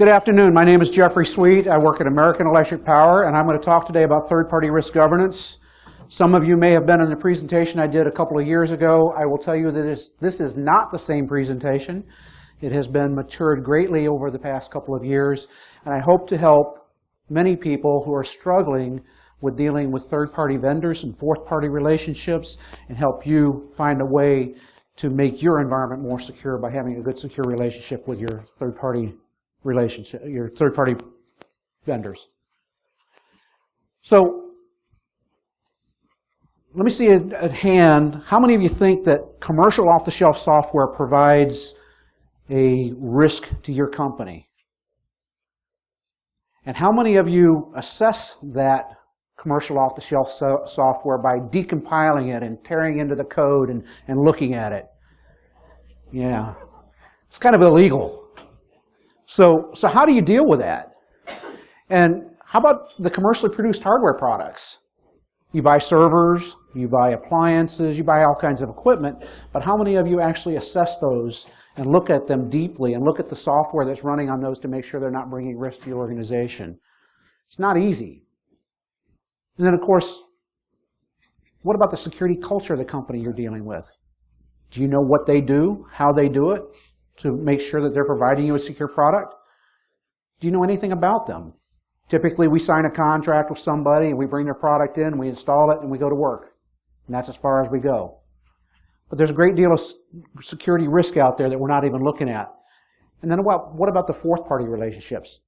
Good afternoon. My name is Jeffrey Sweet. I work at American Electric Power, and I'm going to talk today about third-party risk governance. Some of you may have been in the presentation I did a couple of years ago. I will tell you that this is not the same presentation. It has been matured greatly over the past couple of years, and I hope to help many people who are struggling with dealing with third-party vendors and fourth-party relationships, and help you find a way to make your environment more secure by having a good, secure relationship with your third-party vendors. So let me see at hand, how many of you think that commercial off-the-shelf software provides a risk to your company? And how many of you assess that commercial off-the-shelf software by decompiling it and tearing into the code and looking at it? Yeah, it's kind of illegal. So how do you deal with that? And how about the commercially produced hardware products? You buy servers, you buy appliances, you buy all kinds of equipment, but how many of you actually assess those and look at them deeply and look at the software that's running on those to make sure they're not bringing risk to your organization? It's not easy. And then, of course, what about the security culture of the company you're dealing with? Do you know what they do, how they do it, to make sure that they're providing you a secure product? Do you know anything about them? Typically, we sign a contract with somebody, and we bring their product in, we install it, and we go to work. And that's as far as we go. But there's a great deal of security risk out there that we're not even looking at. And then what about the fourth-party relationships?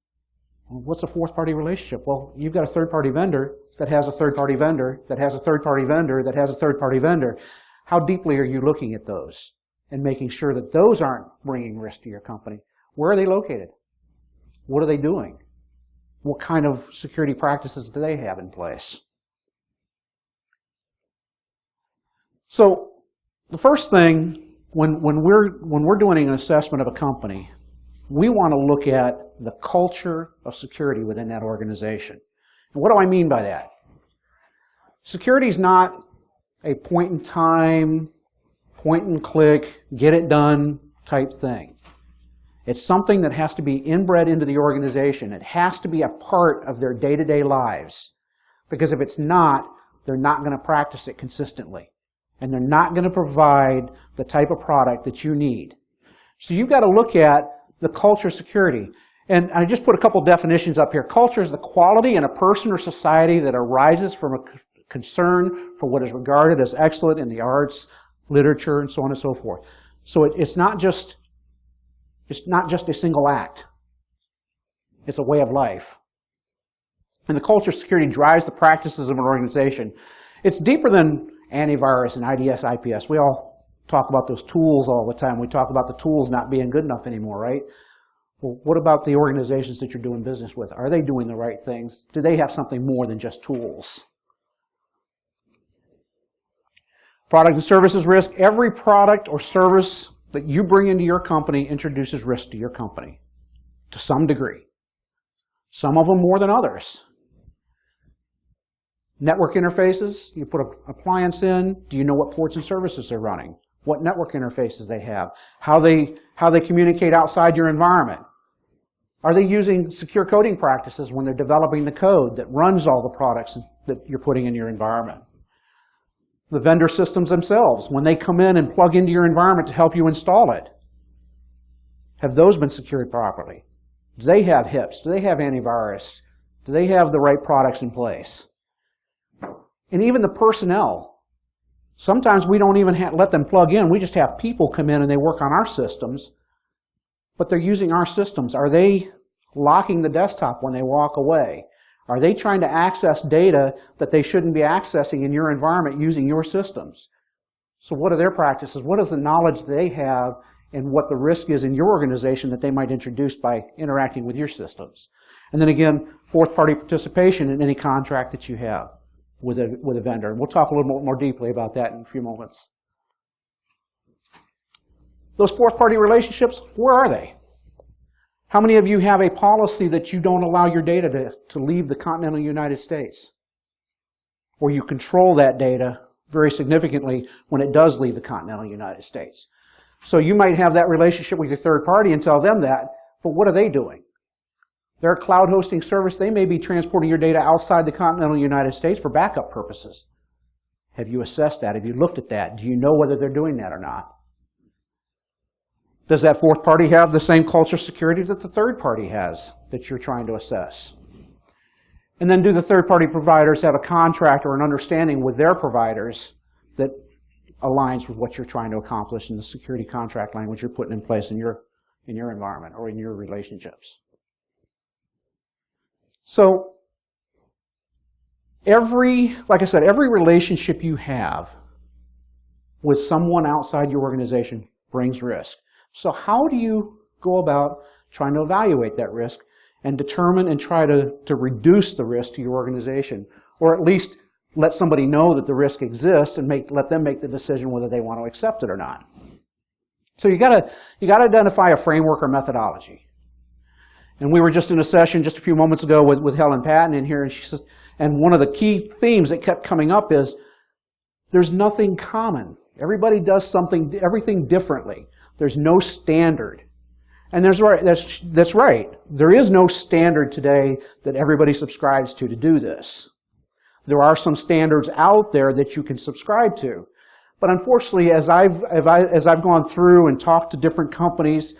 What's a fourth-party relationship? Well, you've got a third-party vendor that has a third-party vendor that has a third-party vendor that has a third-party vendor. How deeply are you looking at those and making sure that those aren't bringing risk to your company? Where are they located? What are they doing? What kind of security practices do they have in place? So the first thing, when we're doing an assessment of a company, we want to look at the culture of security within that organization. And what do I mean by that? Security is not a point-in-time, point-and-click, get-it-done type thing. It's something that has to be inbred into the organization. It has to be a part of their day-to-day lives. Because if it's not, they're not going to practice it consistently. And they're not going to provide the type of product that you need. So you've got to look at the culture of security. And I just put a couple definitions up here. Culture is the quality in a person or society that arises from a concern for what is regarded as excellent in the arts, literature, and so on and so forth. So it's not just a single act. It's a way of life. And the culture of security drives the practices of an organization. It's deeper than antivirus and IDS, IPS. We all talk about those tools all the time. We talk about the tools not being good enough anymore, right? Well, what about the organizations that you're doing business with? Are they doing the right things? Do they have something more than just tools? Product and services risk. Every product or service that you bring into your company introduces risk to your company to some degree. Some of them more than others. Network interfaces. You put an appliance in. Do you know what ports and services they're running? What network interfaces they have? How they communicate outside your environment? Are they using secure coding practices when they're developing the code that runs all the products that you're putting in your environment? The vendor systems themselves, when they come in and plug into your environment to help you install it, have those been secured properly? Do they have HIPs? Do they have antivirus? Do they have the right products in place? And even the personnel. Sometimes we don't even let them plug in. We just have people come in and they work on our systems, but they're using our systems. Are they locking the desktop when they walk away? Are they trying to access data that they shouldn't be accessing in your environment using your systems? So what are their practices? What is the knowledge they have and what the risk is in your organization that they might introduce by interacting with your systems? And then again, fourth-party participation in any contract that you have with a vendor. And we'll talk a little more deeply about that in a few moments. Those fourth-party relationships, where are they? How many of you have a policy that you don't allow your data to leave the continental United States? Or you control that data very significantly when it does leave the continental United States. So you might have that relationship with your third party and tell them that, but what are they doing? They're a cloud hosting service. They may be transporting your data outside the continental United States for backup purposes. Have you assessed that? Have you looked at that? Do you know whether they're doing that or not? Does that fourth party have the same culture security that the third party has that you're trying to assess? And then do the third party providers have a contract or an understanding with their providers that aligns with what you're trying to accomplish in the security contract language you're putting in place in your environment or in your relationships? So like I said, every relationship you have with someone outside your organization brings risk. So how do you go about trying to evaluate that risk and determine and try to reduce the risk to your organization, or at least let somebody know that the risk exists and let them make the decision whether they want to accept it or not? So you got to identify a framework or methodology. And we were just in a session just a few moments ago with Helen Patton in here, and she says, and one of the key themes that kept coming up is there's nothing common. Everybody does everything differently. There's no standard. And that's right. There is no standard today that everybody subscribes to do this. There are some standards out there that you can subscribe to. But unfortunately, as I've gone through and talked to different companies,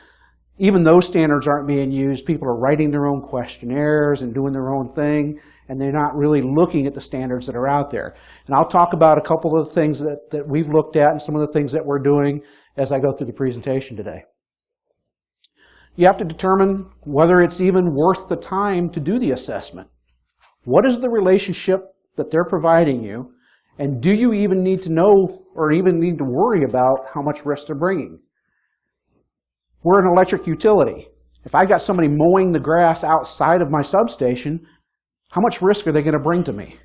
even those standards aren't being used. People are writing their own questionnaires and doing their own thing, and they're not really looking at the standards that are out there. And I'll talk about a couple of the things that we've looked at and some of the things that we're doing as I go through the presentation today. You have to determine whether it's even worth the time to do the assessment. What is the relationship that they're providing you, and do you even need to know or even need to worry about how much risk they're bringing? We're an electric utility. If I got somebody mowing the grass outside of my substation, how much risk are they going to bring to me?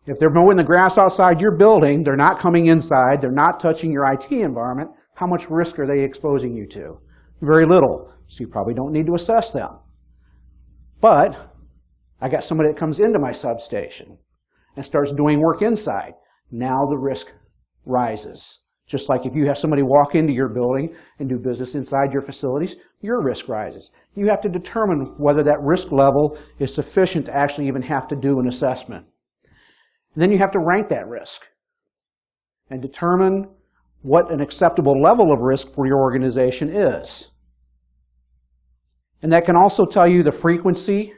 If they're mowing the grass outside your building, they're not coming inside, they're not touching your IT environment, how much risk are they exposing you to? Very little, so you probably don't need to assess them. But I got somebody that comes into my substation and starts doing work inside. Now the risk rises. Just like if you have somebody walk into your building and do business inside your facilities, your risk rises. You have to determine whether that risk level is sufficient to actually even have to do an assessment. And then you have to rank that risk and determine what an acceptable level of risk for your organization is. And that can also tell you the frequency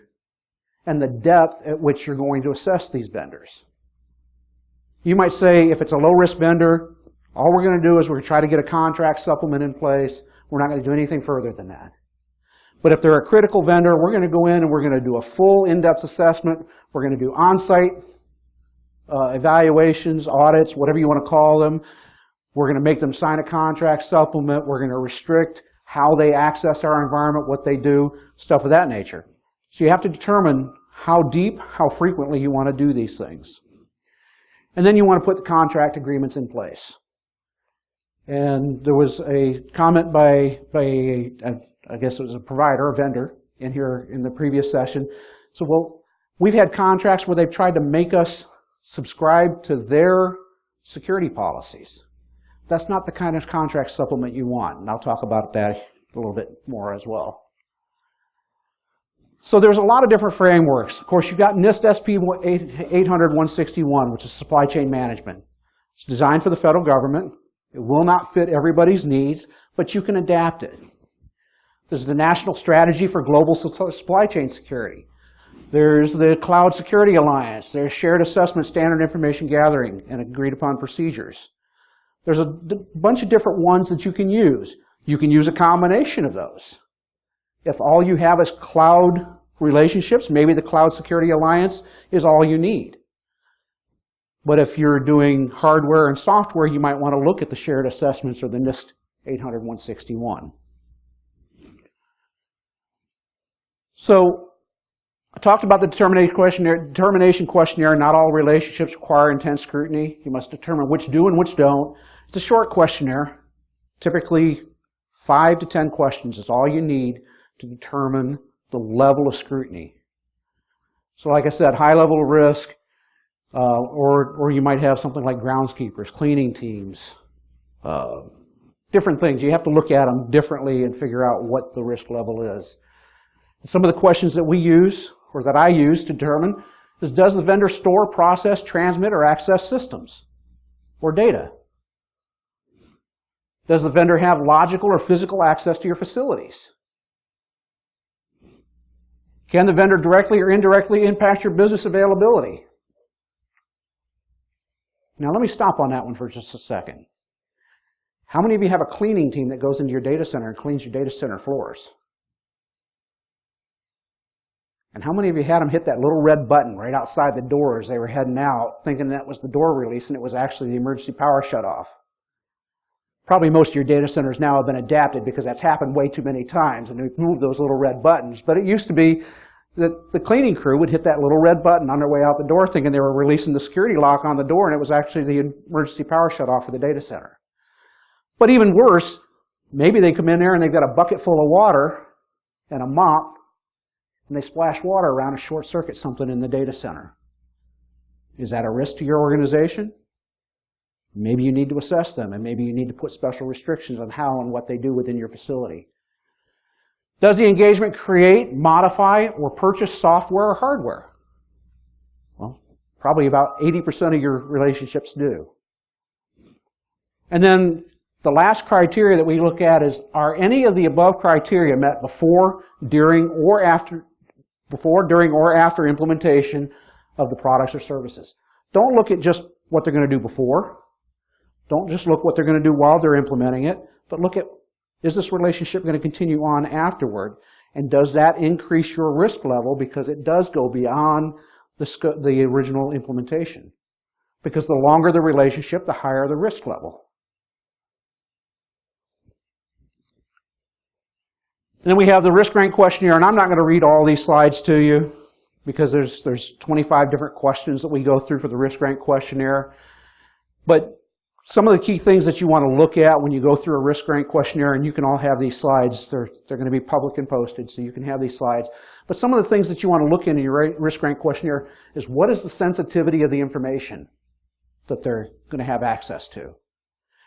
and the depth at which you're going to assess these vendors. You might say, if it's a low-risk vendor, all we're going to do is we're going to try to get a contract supplement in place. We're not going to do anything further than that. But if they're a critical vendor, we're going to go in and we're going to do a full in-depth assessment. We're going to do on-site evaluations, audits, whatever you want to call them. We're going to make them sign a contract supplement. We're going to restrict how they access our environment, what they do, stuff of that nature. So you have to determine how deep, how frequently you want to do these things. And then you want to put the contract agreements in place. And there was a comment by I guess it was a provider, a vendor, in here in the previous session. So, well, we've had contracts where they've tried to make us subscribe to their security policies. That's not the kind of contract supplement you want, and I'll talk about that a little bit more as well. So there's a lot of different frameworks. Of course, you've got NIST SP 800-161, which is supply chain management. It's designed for the federal government. It will not fit everybody's needs, but you can adapt it. There's the National Strategy for Global Supply Chain Security. There's the Cloud Security Alliance. There's Shared Assessment Standard Information Gathering and Agreed Upon Procedures. There's a bunch of different ones that you can use. You can use a combination of those. If all you have is cloud relationships, maybe the Cloud Security Alliance is all you need. But if you're doing hardware and software, you might want to look at the shared assessments or the NIST 800-161. So I talked about the determination questionnaire. Not all relationships require intense scrutiny. You must determine which do and which don't. It's a short questionnaire. Typically 5 to 10 questions is all you need to determine the level of scrutiny. So like I said, high level of risk, or you might have something like groundskeepers, cleaning teams, different things. You have to look at them differently and figure out what the risk level is. Some of the questions that we use, or that I use to determine, is does the vendor store, process, transmit, or access systems or data? Does the vendor have logical or physical access to your facilities? Can the vendor directly or indirectly impact your business availability? Now let me stop on that one for just a second. How many of you have a cleaning team that goes into your data center and cleans your data center floors? And how many of you had them hit that little red button right outside the door as they were heading out, thinking that was the door release and it was actually the emergency power shutoff? Probably most of your data centers now have been adapted because that's happened way too many times and we've moved those little red buttons. But it used to be that the cleaning crew would hit that little red button on their way out the door thinking they were releasing the security lock on the door and it was actually the emergency power shutoff for the data center. But even worse, maybe they come in there and they've got a bucket full of water and a mop and they splash water around and short circuit something in the data center. Is that a risk to your organization? Maybe you need to assess them, and maybe you need to put special restrictions on how and what they do within your facility. Does the engagement create, modify, or purchase software or hardware? Well, probably about 80% of your relationships do. And then the last criteria that we look at is, are any of the above criteria met before, during, or after implementation of the products or services? Don't look at just what they're going to do before. Don't just look what they're going to do while they're implementing it, but look at, is this relationship going to continue on afterward? And does that increase your risk level because it does go beyond the original implementation? Because the longer the relationship, the higher the risk level. And then we have the risk rank questionnaire, and I'm not going to read all these slides to you because there's 25 different questions that we go through for the risk rank questionnaire. But some of the key things that you want to look at when you go through a risk rank questionnaire, and you can all have these slides, they're going to be public and posted, so you can have these slides. But some of the things that you want to look in your risk rank questionnaire is what is the sensitivity of the information that they're going to have access to.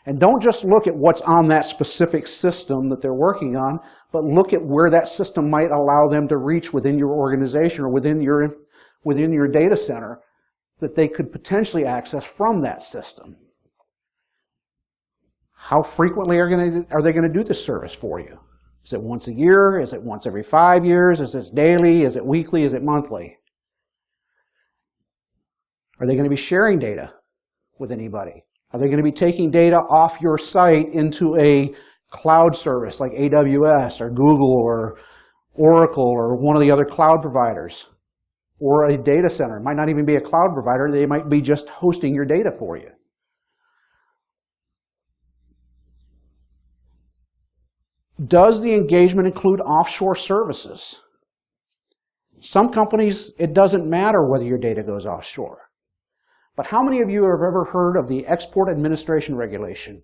And don't just look at what's on that specific system that they're working on, but look at where that system might allow them to reach within your organization or within your data center that they could potentially access from that system. How frequently are they going to do this service for you? Is it once a year? Is it once every 5 years? Is it daily? Is it weekly? Is it monthly? Are they going to be sharing data with anybody? Are they going to be taking data off your site into a cloud service like AWS or Google or Oracle or one of the other cloud providers? Or a data center? It might not even be a cloud provider. They might be just hosting your data for you. Does the engagement include offshore services? Some companies, it doesn't matter whether your data goes offshore. But how many of you have ever heard of the Export Administration Regulation?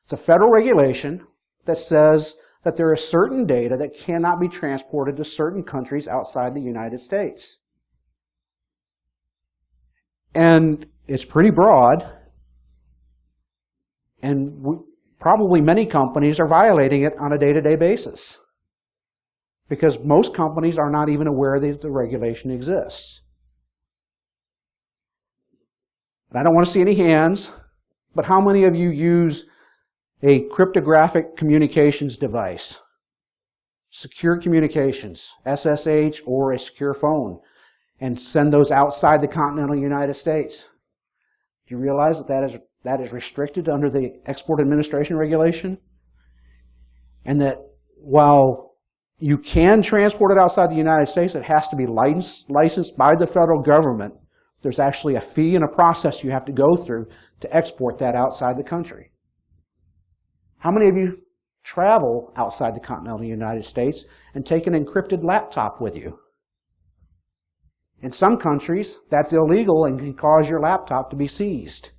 It's a federal regulation that says that there is certain data that cannot be transported to certain countries outside the United States. And it's pretty broad, and probably many companies are violating it on a day-to-day basis because most companies are not even aware that the regulation exists. And I don't want to see any hands, but how many of you use a cryptographic communications device? Secure communications, SSH or a secure phone, and send those outside the continental United States. Do you realize that is restricted under the Export Administration Regulation? And that while you can transport it outside the United States, it has to be licensed by the federal government. There's actually a fee and a process you have to go through to export that outside the country. How many of you travel outside the continental United States and take an encrypted laptop with you? In some countries, that's illegal and can cause your laptop to be seized.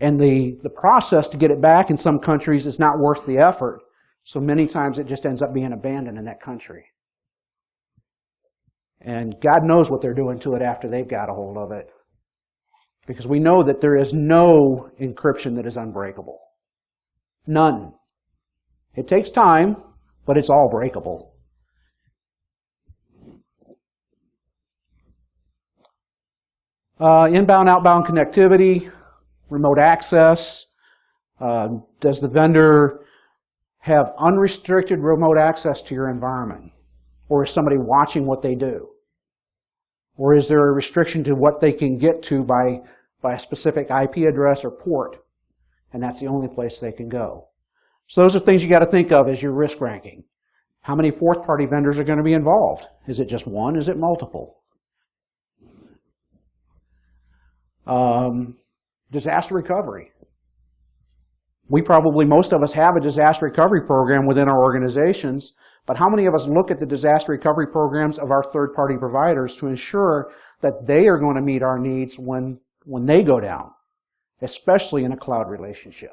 And the process to get it back in some countries is not worth the effort, so many times it just ends up being abandoned in that country. And God knows what they're doing to it after they've got a hold of it. Because we know that there is no encryption that is unbreakable. None. It takes time, but it's all breakable. Inbound, outbound connectivity, remote access. Does the vendor have unrestricted remote access to your environment? Or is somebody watching what they do? Or is there a restriction to what they can get to by a specific IP address or port? And that's the only place they can go. So those are things you got to think of as your risk ranking. How many fourth-party vendors are going to be involved? Is it just one? Is it multiple? Disaster recovery. Most of us have a disaster recovery program within our organizations, but how many of us look at the disaster recovery programs of our third-party providers to ensure that they are going to meet our needs when they go down, especially in a cloud relationship?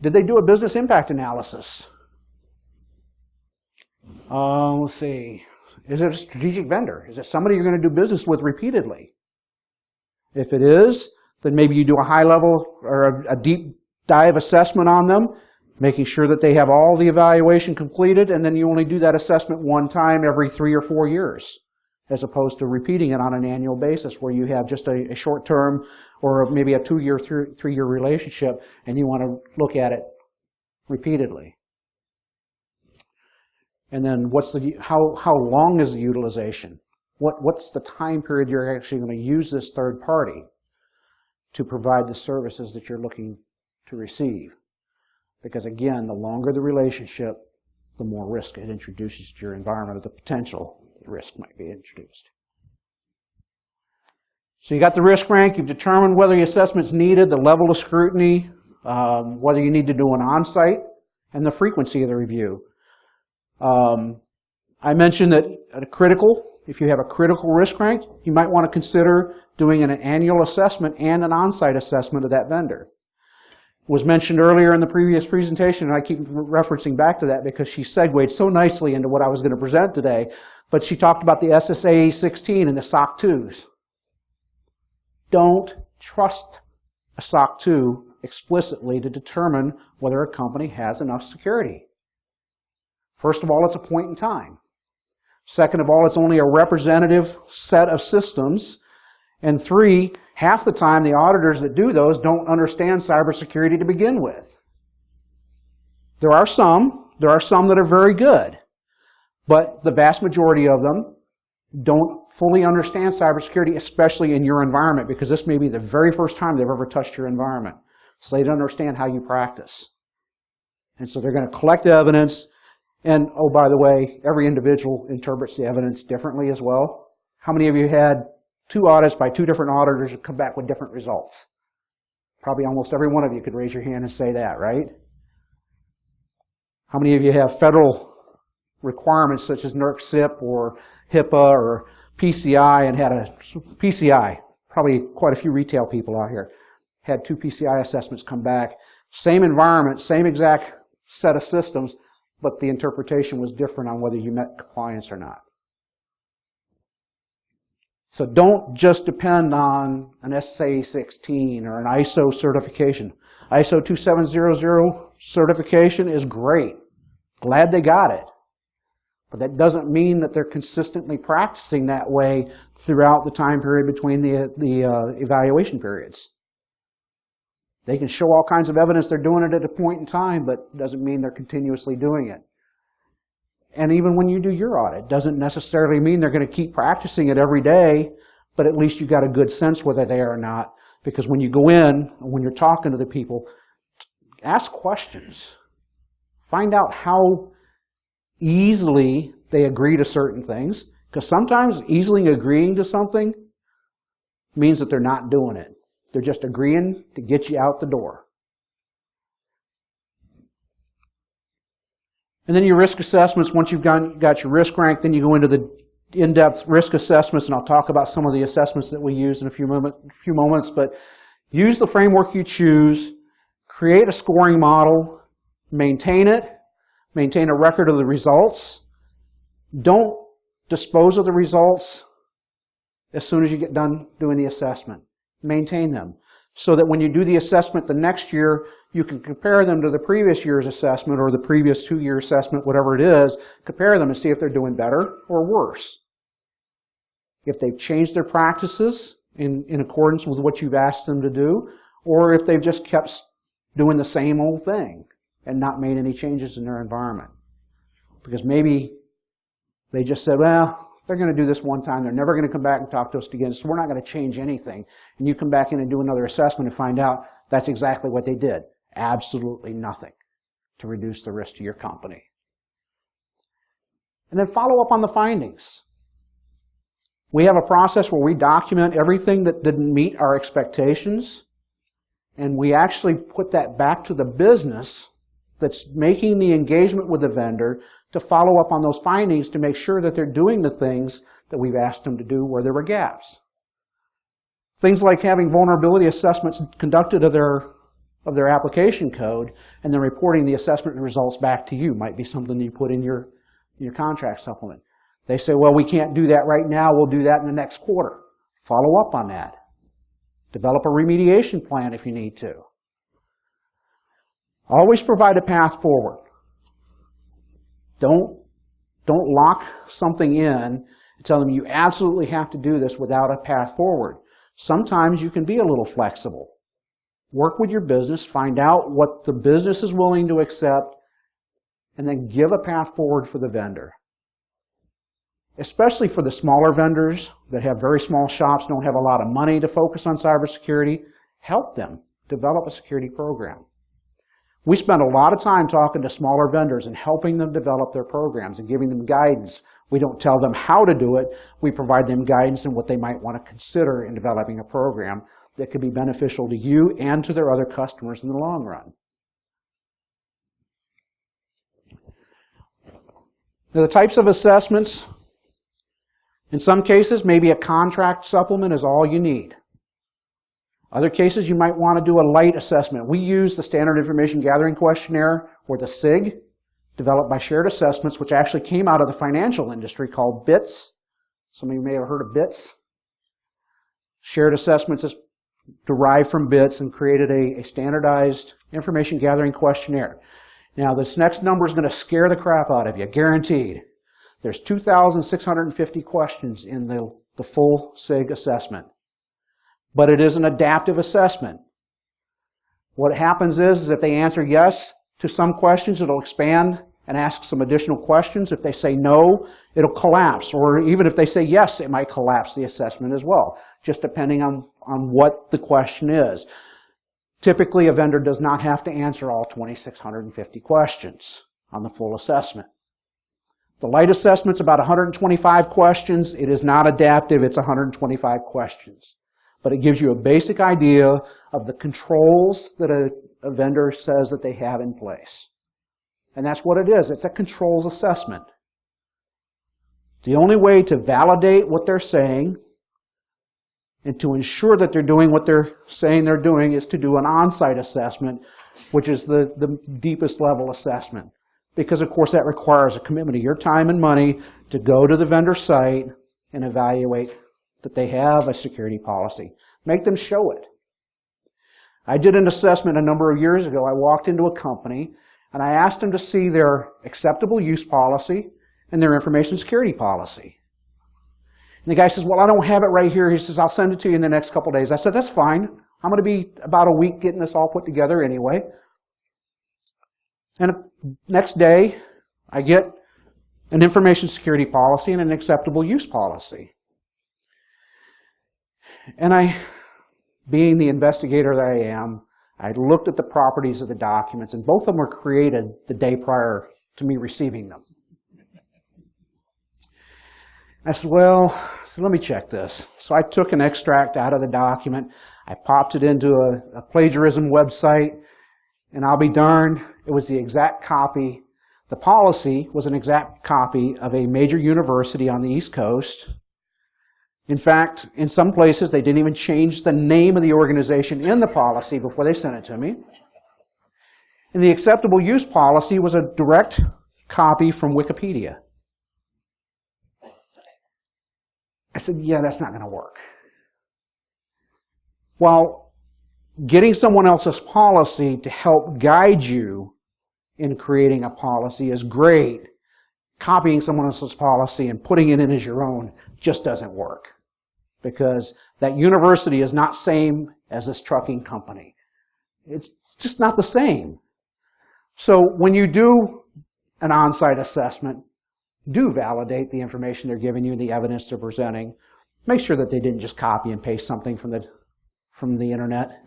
Did they do a business impact analysis? Let's see. Is it a strategic vendor? Is it somebody you're going to do business with repeatedly? If it is, then maybe you do a high level or a deep dive assessment on them, making sure that they have all the evaluation completed, and then you only do that assessment one time every 3 or 4 years, as opposed to repeating it on an annual basis where you have just a short-term or maybe a 2-year, 3-year relationship, and you want to look at it repeatedly. And then how long is the utilization? What's the time period you're actually going to use this third party to provide the services that you're looking to receive? Because again, the longer the relationship, the more risk it introduces to your environment, or the potential risk might be introduced. So you got the risk rank, you've determined whether the assessment's needed, the level of scrutiny, whether you need to do an on-site, and the frequency of the review. I mentioned that if you have a critical risk rank, you might want to consider doing an annual assessment and an on-site assessment of that vendor. It was mentioned earlier in the previous presentation, and I keep referencing back to that because she segued so nicely into what I was going to present today, but she talked about the SSAE 16 and the SOC 2s. Don't trust a SOC 2 explicitly to determine whether a company has enough security. First of all, it's a point in time. Second of all, it's only a representative set of systems. And 3, half the time the auditors that do those don't understand cybersecurity to begin with. There are some that are very good, but the vast majority of them don't fully understand cybersecurity, especially in your environment, because this may be the very first time they've ever touched your environment. So they don't understand how you practice. And so they're going to collect evidence. And, oh, by the way, every individual interprets the evidence differently as well. How many of you had 2 audits by 2 different auditors and come back with different results? Probably almost every one of you could raise your hand and say that, right? How many of you have federal requirements such as NERC-CIP or HIPAA or PCI and had a PCI? Probably quite a few retail people out here had 2 PCI assessments come back. Same environment, same exact set of systems, but the interpretation was different on whether you met compliance or not. So don't just depend on an SSAE 16 or an ISO certification. ISO 2700 certification is great. Glad they got it. But that doesn't mean that they're consistently practicing that way throughout the time period between the evaluation periods. They can show all kinds of evidence they're doing it at a point in time, but it doesn't mean they're continuously doing it. And even when you do your audit, doesn't necessarily mean they're going to keep practicing it every day, but at least you got a good sense whether they are or not. Because when you go in, when you're talking to the people, ask questions. Find out how easily they agree to certain things. Because sometimes easily agreeing to something means that they're not doing it. They're just agreeing to get you out the door. And then your risk assessments, once you've got your risk rank, then you go into the in-depth risk assessments, and I'll talk about some of the assessments that we use in a few moments, but use the framework you choose, create a scoring model, maintain it, maintain a record of the results. Don't dispose of the results as soon as you get done doing the assessment. maintain them, so that when you do the assessment the next year, you can compare them to the previous year's assessment or the previous 2-year assessment, whatever it is, compare them and see if they're doing better or worse. If they've changed their practices in accordance with what you've asked them to do, or if they've just kept doing the same old thing and not made any changes in their environment. Because maybe they just said, well, they're going to do this one time. They're never going to come back and talk to us again, so we're not going to change anything. And you come back in and do another assessment and find out that's exactly what they did. Absolutely nothing to reduce the risk to your company. And then follow up on the findings. We have a process where we document everything that didn't meet our expectations, and we actually put that back to the business that's making the engagement with the vendor to follow up on those findings to make sure that they're doing the things that we've asked them to do where there were gaps. Things like having vulnerability assessments conducted of their application code and then reporting the assessment results back to you might be something that you put in your contract supplement. They say, well, we can't do that right now. We'll do that in the next quarter. Follow up on that. Develop a remediation plan if you need to. Always provide a path forward. Don't lock something in and tell them you absolutely have to do this without a path forward. Sometimes you can be a little flexible. Work with your business, find out what the business is willing to accept, and then give a path forward for the vendor. Especially for the smaller vendors that have very small shops, don't have a lot of money to focus on cybersecurity, help them develop a security program. We spend a lot of time talking to smaller vendors and helping them develop their programs and giving them guidance. We don't tell them how to do it. We provide them guidance on what they might want to consider in developing a program that could be beneficial to you and to their other customers in the long run. Now, the types of assessments, in some cases, maybe a contract supplement is all you need. Other cases, you might want to do a light assessment. We use the Standard Information Gathering Questionnaire, or the SIG, developed by Shared Assessments, which actually came out of the financial industry, called BITS. Some of you may have heard of BITS. Shared Assessments is derived from BITS and created a standardized information gathering questionnaire. Now, this next number is going to scare the crap out of you, guaranteed. There's 2,650 questions in the full SIG assessment. But it is an adaptive assessment. What happens is if they answer yes to some questions, it'll expand and ask some additional questions. If they say no, it'll collapse. Or even if they say yes, it might collapse the assessment as well, just depending on what the question is. Typically, a vendor does not have to answer all 2,650 questions on the full assessment. The light assessment's about 125 questions. It is not adaptive. It's 125 questions. But it gives you a basic idea of the controls that a vendor says that they have in place. And that's what it is. It's a controls assessment. The only way to validate what they're saying and to ensure that they're doing what they're saying they're doing is to do an on-site assessment, which is the deepest level assessment. Because, of course, that requires a commitment of your time and money to go to the vendor site and evaluate that they have a security policy. Make them show it. I did an assessment a number of years ago. I walked into a company and I asked them to see their acceptable use policy and their information security policy. And the guy says, well, I don't have it right here. He says, I'll send it to you in the next couple days. I said, that's fine. I'm going to be about a week getting this all put together anyway. And next day, I get an information security policy and an acceptable use policy. And I, being the investigator that I am, I looked at the properties of the documents, and both of them were created the day prior to me receiving them. I said, well, let me check this. So I took an extract out of the document. I popped it into a plagiarism website, and I'll be darned, it was the exact copy. The policy was an exact copy of a major university on the East Coast. In fact, in some places, they didn't even change the name of the organization in the policy before they sent it to me. And the acceptable use policy was a direct copy from Wikipedia. I said, yeah, that's not going to work. While getting someone else's policy to help guide you in creating a policy is great, copying someone else's policy and putting it in as your own just doesn't work. Because that university is not same as this trucking company. It's just not the same. So when you do an on-site assessment, do validate the information they're giving you, the evidence they're presenting. Make sure that they didn't just copy and paste something from the internet.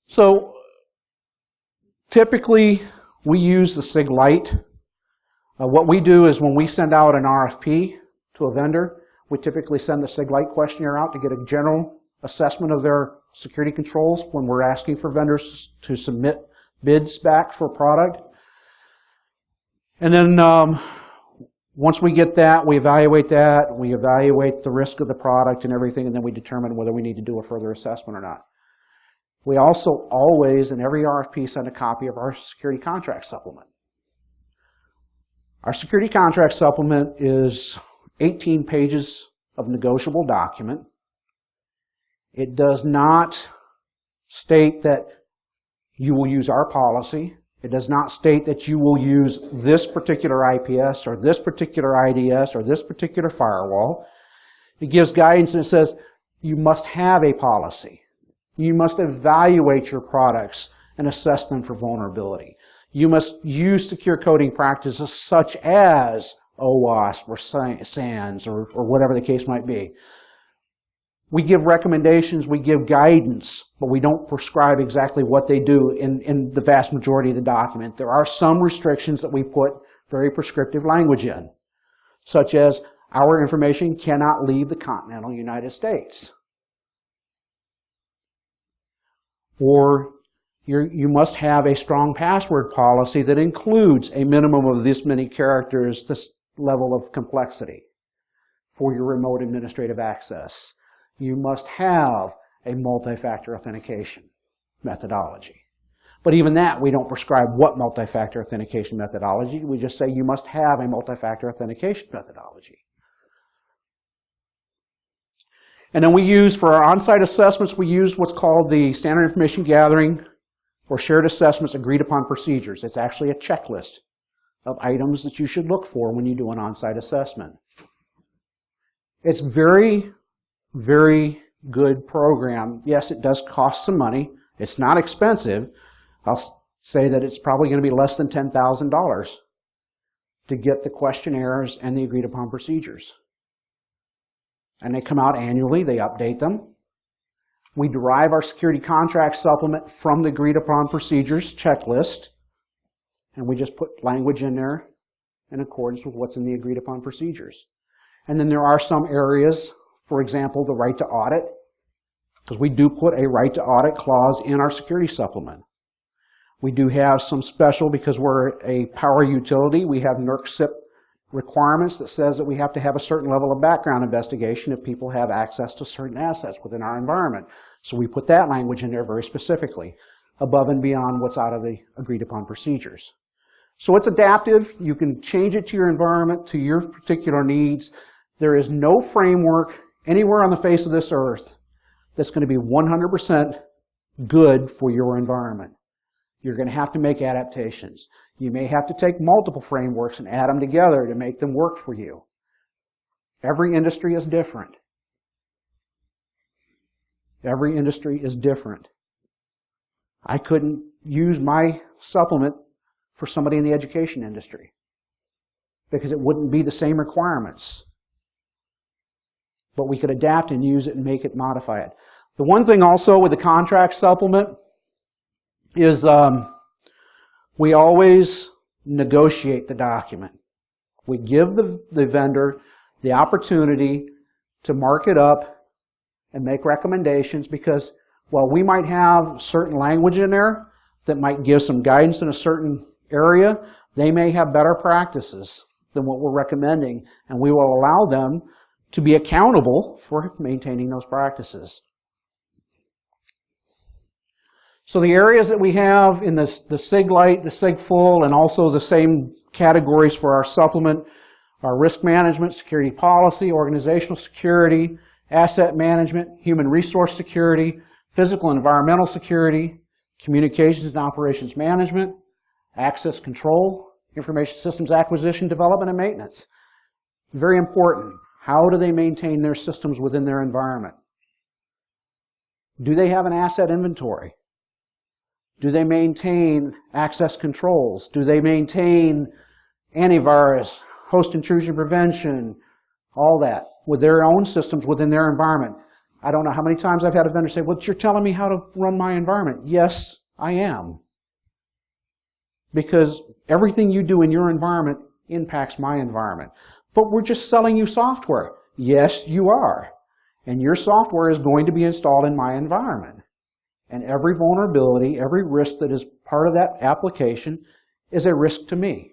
So typically, we use the SIG-Lite. What we do is when we send out an RFP to a vendor, we typically send the SIG-Lite questionnaire out to get a general assessment of their security controls when we're asking for vendors to submit bids back for a product. And then once we get that, we evaluate the risk of the product and everything, and then we determine whether we need to do a further assessment or not. We also always, in every RFP, send a copy of our security contract supplement. Our security contract supplement is 18 pages of negotiable document. It does not state that you will use our policy. It does not state that you will use this particular IPS or this particular IDS or this particular firewall. It gives guidance and it says you must have a policy. You must evaluate your products and assess them for vulnerability. You must use secure coding practices such as OWASP or SANS or whatever the case might be. We give recommendations, we give guidance, but we don't prescribe exactly what they do in the vast majority of the document. There are some restrictions that we put very prescriptive language in, such as our information cannot leave the continental United States. Or you must have a strong password policy that includes a minimum of this many characters, this level of complexity for your remote administrative access. You must have a multi-factor authentication methodology. But even that, we don't prescribe what multi-factor authentication methodology. We just say you must have a multi-factor authentication methodology. And then we use, for our on-site assessments, we use what's called the Standard Information Gathering or Shared Assessments Agreed Upon Procedures. It's actually a checklist of items that you should look for when you do an on-site assessment. It's very, very good program. Yes, it does cost some money. It's not expensive. I'll say that it's probably going to be less than $10,000 to get the questionnaires and the agreed upon procedures. And they come out annually. They update them. We derive our security contract supplement from the agreed upon procedures checklist, and we just put language in there in accordance with what's in the agreed upon procedures. And then there are some areas, for example, the right to audit, because we do put a right to audit clause in our security supplement. We do have some special, because we're a power utility, we have NERC-CIP requirements that says that we have to have a certain level of background investigation if people have access to certain assets within our environment. So we put that language in there very specifically, above and beyond what's out of the agreed upon procedures. So it's adaptive. You can change it to your environment, to your particular needs. There is no framework anywhere on the face of this earth that's going to be 100% good for your environment. You're going to have to make adaptations. You may have to take multiple frameworks and add them together to make them work for you. Every industry is different. Every industry is different. I couldn't use my supplement for somebody in the education industry because it wouldn't be the same requirements. But we could adapt and use it and make it, modify it. The one thing also with the contract supplement is we always negotiate the document. We give the vendor the opportunity to mark it up and make recommendations because, while we might have certain language in there that might give some guidance in a certain area, they may have better practices than what we're recommending, and we will allow them to be accountable for maintaining those practices. So the areas that we have in the SIG-Lite, the SIG-Full, and also the same categories for our supplement are risk management, security policy, organizational security, asset management, human resource security, physical and environmental security, communications and operations management, access control, information systems acquisition, development, and maintenance. Very important. How do they maintain their systems within their environment? Do they have an asset inventory? Do they maintain access controls? Do they maintain antivirus, host intrusion prevention, all that, with their own systems within their environment? I don't know how many times I've had a vendor say, well, you're telling me how to run my environment. Yes, I am. Because everything you do in your environment impacts my environment. But we're just selling you software. Yes, you are. And your software is going to be installed in my environment. And every vulnerability, every risk that is part of that application is a risk to me.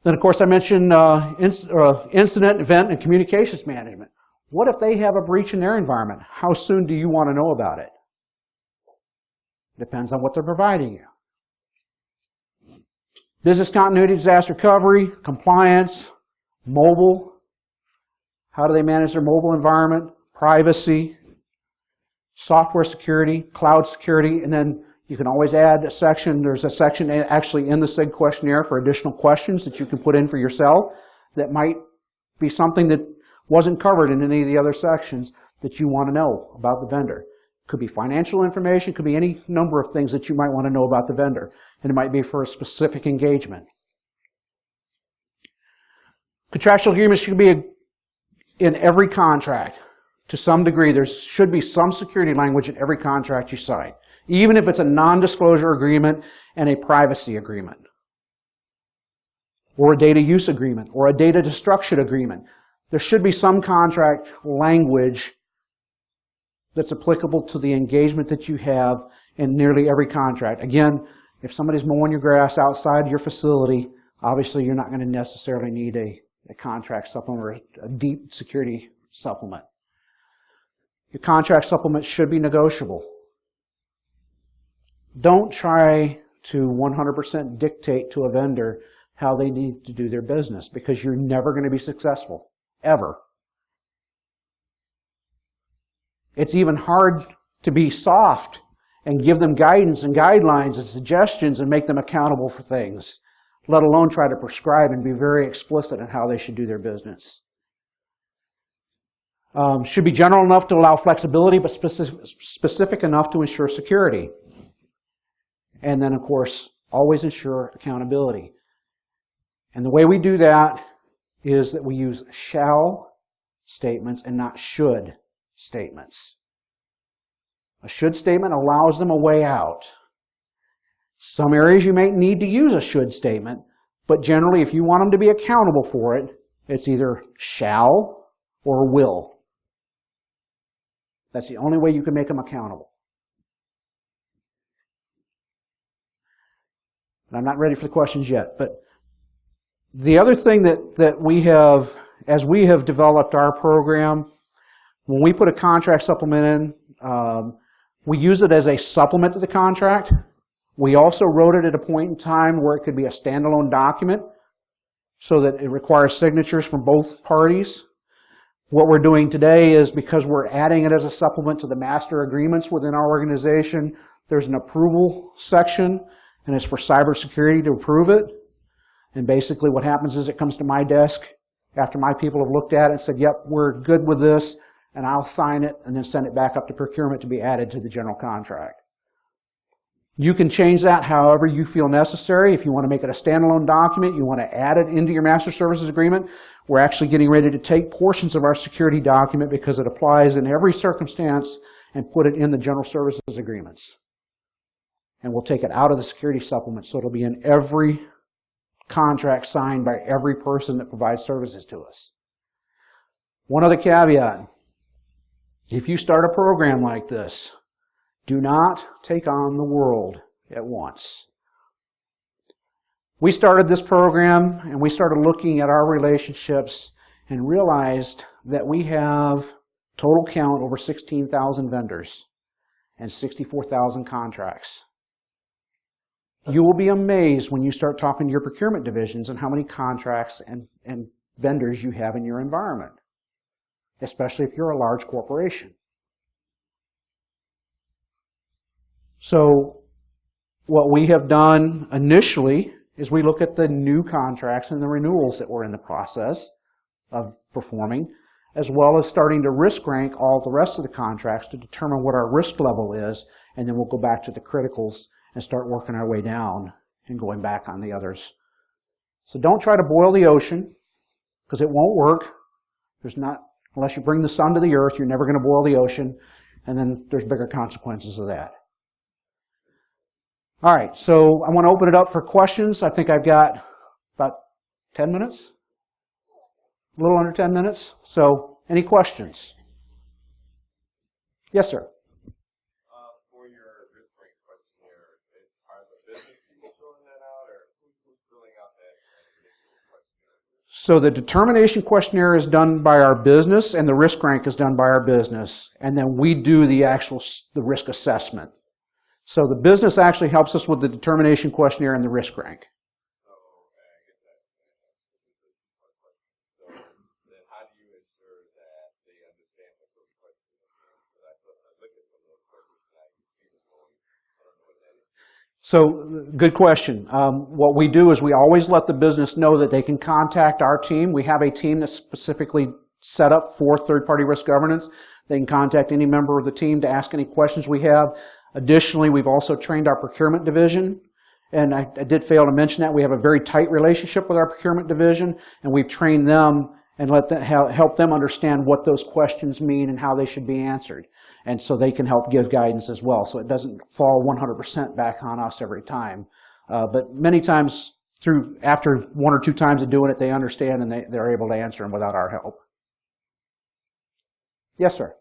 Then, of course, I mentioned incident, event, and communications management. What if they have a breach in their environment? How soon do you want to know about it? Depends on what they're providing you. Business continuity, disaster recovery, compliance, mobile. How do they manage their mobile environment? Privacy, software security, cloud security, and then you can always add a section. There's a section actually in the SIG questionnaire for additional questions that you can put in for yourself that might be something that wasn't covered in any of the other sections that you want to know about the vendor. Could be financial information, could be any number of things that you might want to know about the vendor, and it might be for a specific engagement. Contractual agreements should be in every contract. To some degree, there should be some security language in every contract you sign, even if it's a non-disclosure agreement and a privacy agreement, or a data use agreement, or a data destruction agreement. There should be some contract language that's applicable to the engagement that you have in nearly every contract. Again, if somebody's mowing your grass outside your facility, obviously you're not going to necessarily need a contract supplement or a deep security supplement. Your contract supplement should be negotiable. Don't try to 100% dictate to a vendor how they need to do their business, because you're never going to be successful, ever. It's even hard to be soft and give them guidance and guidelines and suggestions and make them accountable for things, let alone try to prescribe and be very explicit in how they should do their business. Should be general enough to allow flexibility, but specific enough to ensure security. And then, of course, always ensure accountability. And the way we do that is that we use shall statements and not should statements. A should statement allows them a way out. Some areas you may need to use a should statement, but generally if you want them to be accountable for it, it's either shall or will. That's the only way you can make them accountable. And I'm not ready for the questions yet, but the other thing that we have, as we have developed our program, when we put a contract supplement in, we use it as a supplement to the contract. We also wrote it at a point in time where it could be a standalone document so that it requires signatures from both parties. What we're doing today is, because we're adding it as a supplement to the master agreements within our organization, there's an approval section, and it's for cybersecurity to approve it. And basically what happens is it comes to my desk after my people have looked at it and said, yep, we're good with this, and I'll sign it and then send it back up to procurement to be added to the general contract. You can change that however you feel necessary. If you want to make it a standalone document, you want to add it into your master services agreement, we're actually getting ready to take portions of our security document, because it applies in every circumstance, and put it in the general services agreements. And we'll take it out of the security supplement, so it'll be in every contract signed by every person that provides services to us. One other caveat. If you start a program like this, do not take on the world at once. We started this program and we started looking at our relationships and realized that we have total count over 16,000 vendors and 64,000 contracts. You will be amazed when you start talking to your procurement divisions and how many contracts and vendors you have in your environment, especially if you're a large corporation. So what we have done initially is we look at the new contracts and the renewals that we're in the process of performing, as well as starting to risk rank all the rest of the contracts to determine what our risk level is, and then we'll go back to the criticals and start working our way down and going back on the others. So don't try to boil the ocean, because it won't work. Unless you bring the sun to the earth, you're never going to boil the ocean, and then there's bigger consequences of that. All right, so I want to open it up for questions. I think I've got about 10 minutes, a little under 10 minutes. So any questions? Yes, sir. For your risk rank questionnaire, are the business people filling that out, or who's filling out that questionnaire? So the determination questionnaire is done by our business, and the risk rank is done by our business, and then we do the risk assessment. So the business actually helps us with the determination questionnaire and the risk rank. So, I guess that's my question. So then how do you ensure that they understand what those questions are? Because I look at some of those questions and I see them going, I don't know what that is. So good question. What we do is we always let the business know that they can contact our team. We have a team that's specifically set up for third-party risk governance. They can contact any member of the team to ask any questions we have. Additionally, we've also trained our procurement division, and I did fail to mention that. We have a very tight relationship with our procurement division, and we've trained them and help them understand what those questions mean and how they should be answered. And so they can help give guidance as well, so it doesn't fall 100% back on us every time. But many times, after one or two times of doing it, they understand and they're able to answer them without our help. Yes, sir.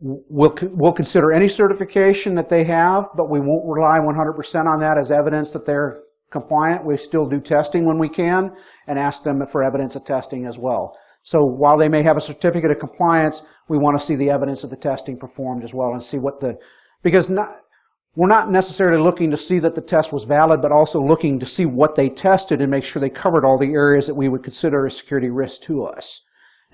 We'll consider any certification that they have, but we won't rely 100% on that as evidence that they're compliant. We still do testing when we can and ask them for evidence of testing as well. So while they may have a certificate of compliance, we want to see the evidence of the testing performed as well and see we're not necessarily looking to see that the test was valid, but also looking to see what they tested and make sure they covered all the areas that we would consider a security risk to us.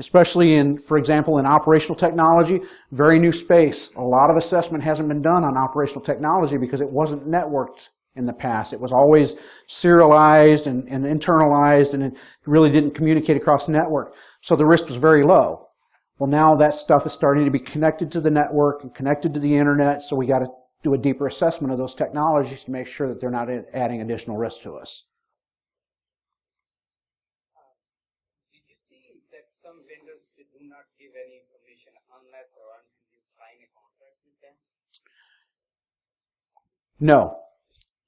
Especially for example, in operational technology, very new space. A lot of assessment hasn't been done on operational technology because it wasn't networked in the past. It was always serialized and internalized, and it really didn't communicate across the network. So the risk was very low. Well, now that stuff is starting to be connected to the network and connected to the internet, so we got to do a deeper assessment of those technologies to make sure that they're not adding additional risk to us. Some vendors do not give any information unless or until you sign a contract with them? No,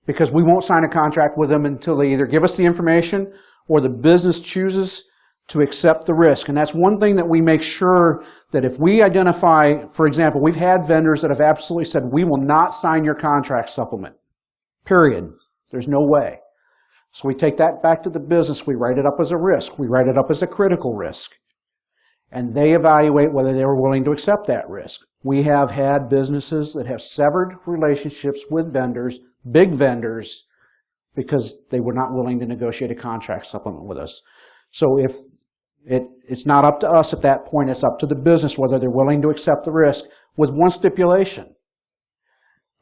because we won't sign a contract with them until they either give us the information or the business chooses to accept the risk. And that's one thing that we make sure that if we identify, for example, we've had vendors that have absolutely said, we will not sign your contract supplement, period. There's no way. So we take that back to the business. We write it up as a risk. We write it up as a critical risk. And they evaluate whether they were willing to accept that risk. We have had businesses that have severed relationships with vendors, big vendors, because they were not willing to negotiate a contract supplement with us. So if it's not up to us at that point, it's up to the business whether they're willing to accept the risk, with one stipulation.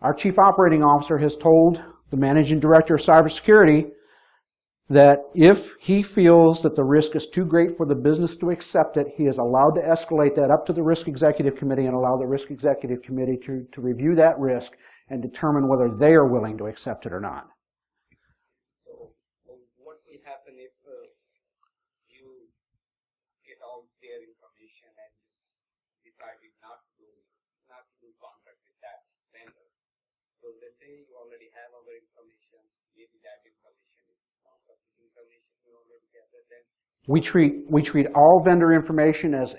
Our chief operating officer has told the managing director of cybersecurity that if he feels that the risk is too great for the business to accept it, he is allowed to escalate that up to the risk executive committee and allow the risk executive committee to review that risk and determine whether they are willing to accept it or not. So what will happen if you get all their information and decided not to do contract with that vendor? So they say you already have our information, maybe that information is not public information you already gathered then? We treat all vendor information as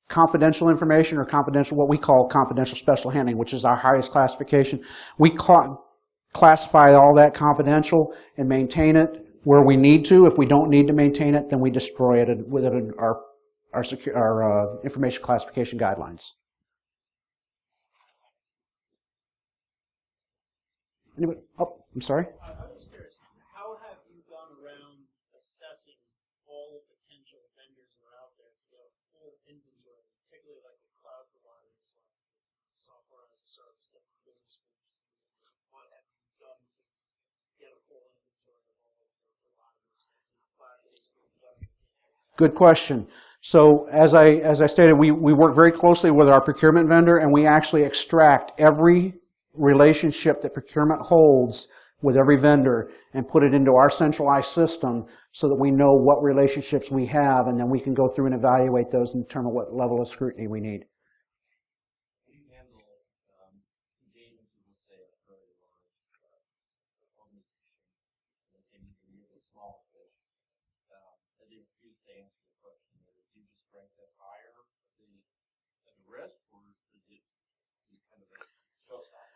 confidential information, or confidential, what we call confidential special handling, which is our highest classification. We classify all that confidential and maintain it where we need to. If we don't need to maintain it, then we destroy it with our our information classification guidelines. Anybody? Oh, I'm sorry. I was curious, how have you gone around assessing all potential vendors that are out there to get a full inventory, particularly like the cloud providers, like software as a service, different business groups? What have you done to get a full inventory of all of the providers, cloud-based? Good question. So as I stated, we work very closely with our procurement vendor, and we actually extract every relationship that procurement holds with every vendor and put it into our centralized system so that we know what relationships we have, and then we can go through and evaluate those and determine what level of scrutiny we need. How do you handle engagements with, let's say, a very large organization, let's say you have a small fish, that they refuse to answer the question? Do you just rank that higher, say, as a risk, or is it kind of a showstopper?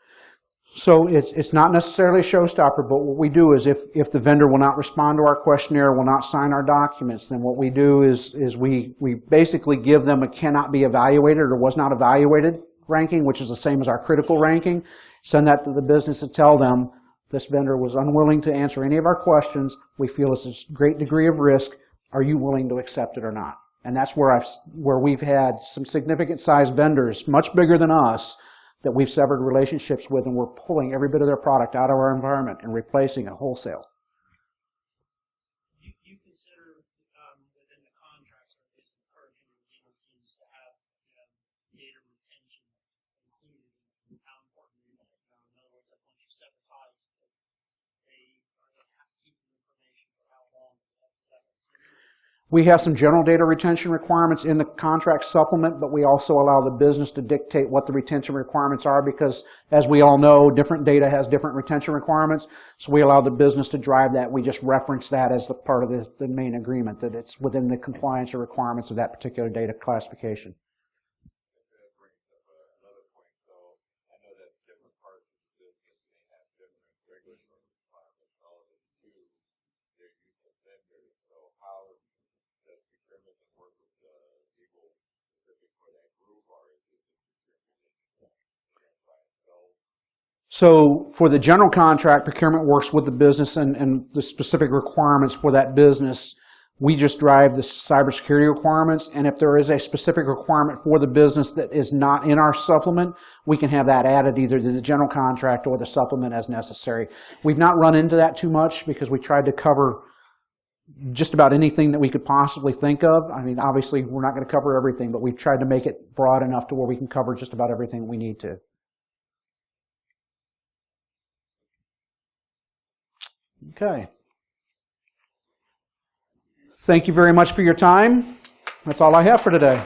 So it's not necessarily a showstopper, but what we do is if the vendor will not respond to our questionnaire, will not sign our documents, then what we do is we basically give them a cannot be evaluated or was not evaluated ranking, which is the same as our critical ranking. Send that to the business and tell them this vendor was unwilling to answer any of our questions. We feel it's a great degree of risk. Are you willing to accept it or not? And that's where we've had some significant size vendors, much bigger than us, that we've severed relationships with, and we're pulling every bit of their product out of our environment and replacing it wholesale. You consider within the contracts, or at least encouraging your legal teams to have data retention included in how important it is. In other words, like once you set the ties, they are going to have to keep the information for how long that continues. We have some general data retention requirements in the contract supplement, but we also allow the business to dictate what the retention requirements are because, as we all know, different data has different retention requirements. So we allow the business to drive that. We just reference that as the part of the main agreement, that it's within the compliance or requirements of that particular data classification. That brings up another point. So I know that different parts of the business may have different regulatory requirements relative to their use of vendors. So how does procurement work with legal specific for that group, or is it procurement by itself? So for the general contract, procurement works with the business and the specific requirements for that business. We just drive the cybersecurity requirements, and if there is a specific requirement for the business that is not in our supplement, we can have that added either to the general contract or the supplement as necessary. We've not run into that too much because we tried to cover just about anything that we could possibly think of. I mean, obviously, we're not going to cover everything, but we've tried to make it broad enough to where we can cover just about everything we need to. Okay. Thank you very much for your time. That's all I have for today.